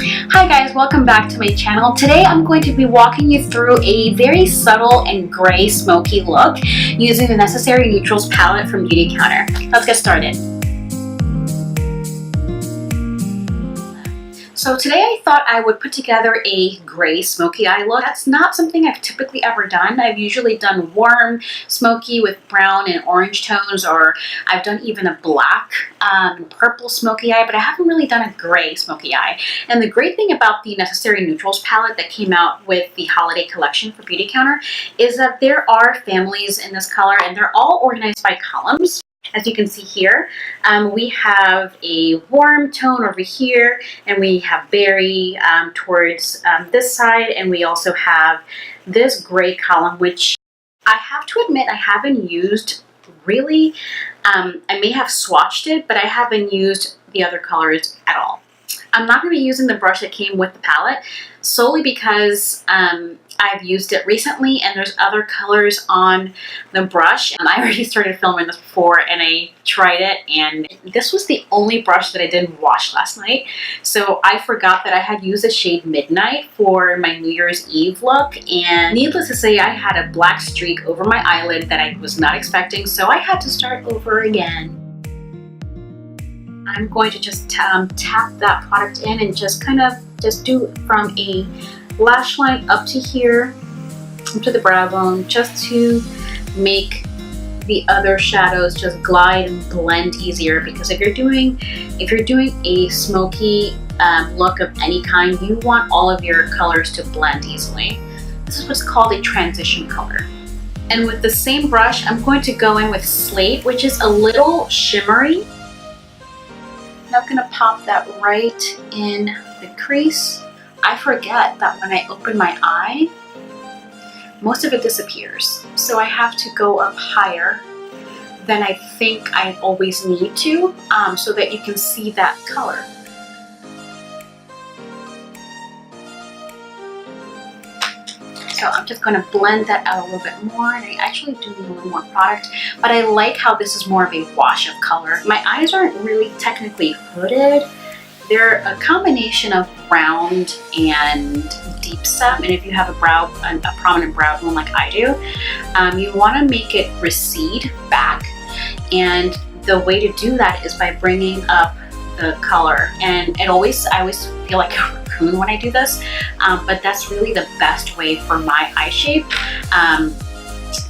Hi guys, welcome back to my channel. Today I'm going to be walking you through a very subtle and gray smoky look using the Necessary Neutrals palette from Beautycounter. Let's get started. So today I thought I would put together a gray smoky eye look. That's not something I've typically ever done. I've usually done warm smoky with brown and orange tones, or I've done even a black purple smoky eye, but I haven't really done a gray smoky eye. And the great thing about the Necessary Neutrals palette that came out with the holiday collection for Beautycounter is that there are families in this color and they're all organized by columns. As you can see here, we have a warm tone over here, and we have berry towards this side, and we also have this gray column, which I have to admit I haven't used really. I may have swatched it, but I haven't used the other colors at all. I'm not going to be using the brush that came with the palette solely because I've used it recently and there's other colors on the brush. I already started filming this before and I tried it, and this was the only brush that I didn't wash last night. So I forgot that I had used the shade Midnight for my New Year's Eve look, and needless to say I had a black streak over my eyelid that I was not expecting, so I had to start over again. I'm going to just tap that product in and just kind of do from a lash line up to here, up to the brow bone, just to make the other shadows just glide and blend easier. Because if you're doing a smoky look of any kind, you want all of your colors to blend easily. This is what's called a transition color. And with the same brush, I'm going to go in with Slate, which is a little shimmery. I'm going to pop that right in the crease. I forget that when I open my eye, most of it disappears. So I have to go up higher than I think I always need to, so that you can see that color. So I'm just going to blend that out a little bit more, and I actually do need a little more product, but I like how this is more of a wash of color. My eyes aren't really technically hooded. They're a combination of round and deep set, and if you have a prominent brow bone like I do, you want to make it recede back, and the way to do that is by bringing up the color. And I always feel like a raccoon when I do this, but that's really the best way for my eye shape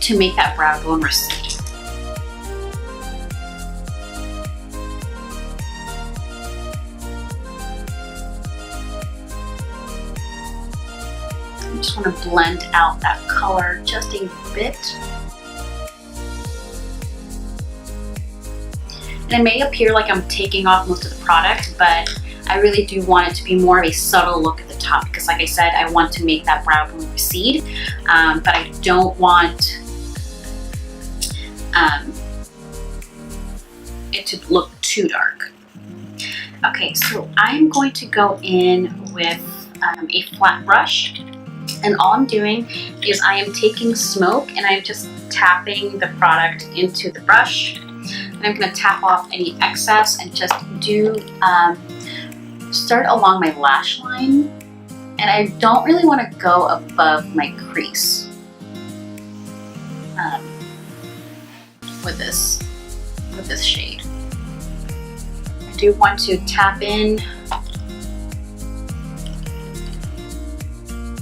to make that brow bone recede. I just want to blend out that color just a bit. And it may appear like I'm taking off most of the product, but I really do want it to be more of a subtle look at the top, because like I said, I want to make that brow bone recede, but I don't want it to look too dark. Okay, so I'm going to go in with a flat brush, and all I'm doing is I am taking Smoke and I'm just tapping the product into the brush. And I'm going to tap off any excess and just start along my lash line. And I don't really want to go above my crease with this shade. I do want to tap in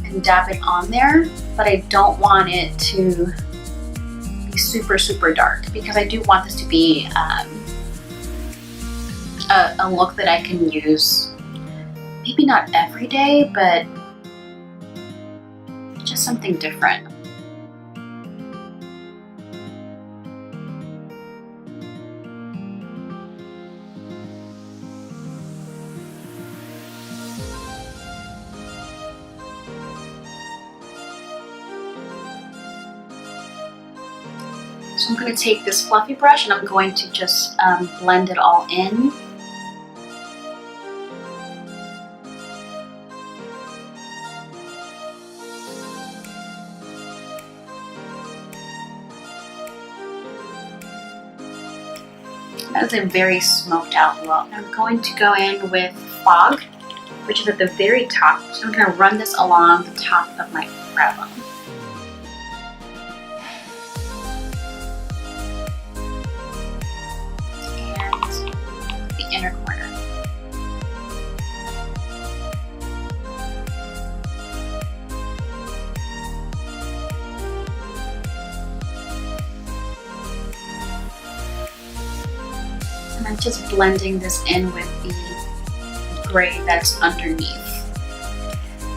and dab it on there, but I don't want it to be super dark, because I do want this to be a look that I can use, maybe not every day, but just something different. So I'm going to take this fluffy brush and I'm going to just blend it all in. That is a very smoked out look. I'm going to go in with Fog which is at the very top. So I'm going to run this along the top of my brow bone. And the inner corner. And I'm just blending this in with the gray that's underneath.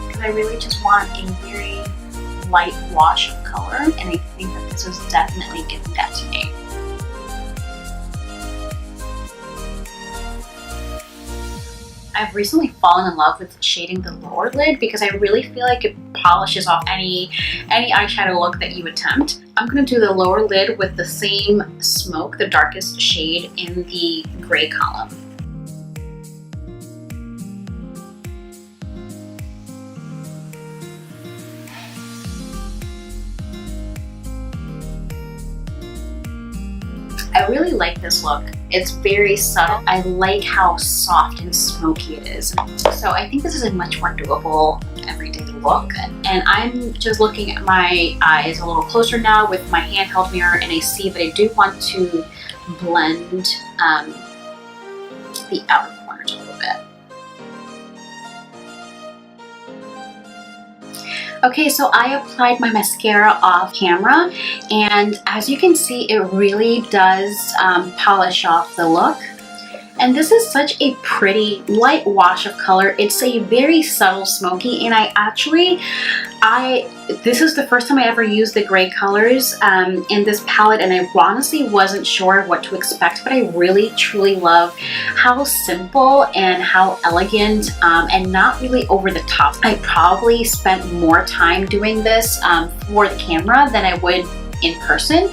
Because I really just want a very light wash of color, and I think that this is definitely giving that to me. I've recently fallen in love with shading the lower lid because I really feel like it polishes off any eyeshadow look that you attempt. I'm going to do the lower lid with the same Smoke, the darkest shade in the gray column. I really like this look. It's very subtle. I like how soft and smoky it is. So I think this is a much more doable everyday look. And I'm just looking at my eyes a little closer now with my handheld mirror, and I see that I do want to blend the outer corners a little bit. Okay, so I applied my mascara off camera, and as you can see, it really does polish off the look. And this is such a pretty light wash of color. It's a very subtle smoky, and this is the first time I ever used the gray colors in this palette, and I honestly wasn't sure what to expect, but I really truly love how simple and how elegant and not really over the top. I probably spent more time doing this for the camera than I would in person,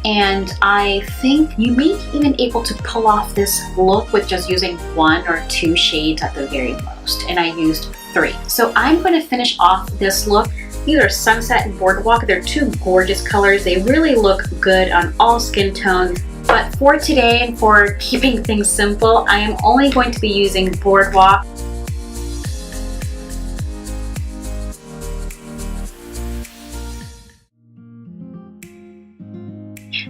and I think you may be even able to pull off this look with just using 1 or 2 shades at the very most, and I used 3. So I'm going to finish off this look. These are Sunset and Boardwalk. They're 2 gorgeous colors. They really look good on all skin tones. But for today and for keeping things simple, I am only going to be using Boardwalk.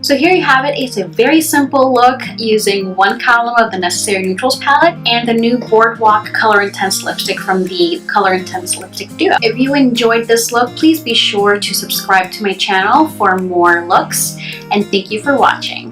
So here you have it. It's a very simple look using 1 column of the Necessary Neutrals palette and the new Boardwalk Color Intense lipstick from the Color Intense Lipstick Duo. If you enjoyed this look, please be sure to subscribe to my channel for more looks, and thank you for watching.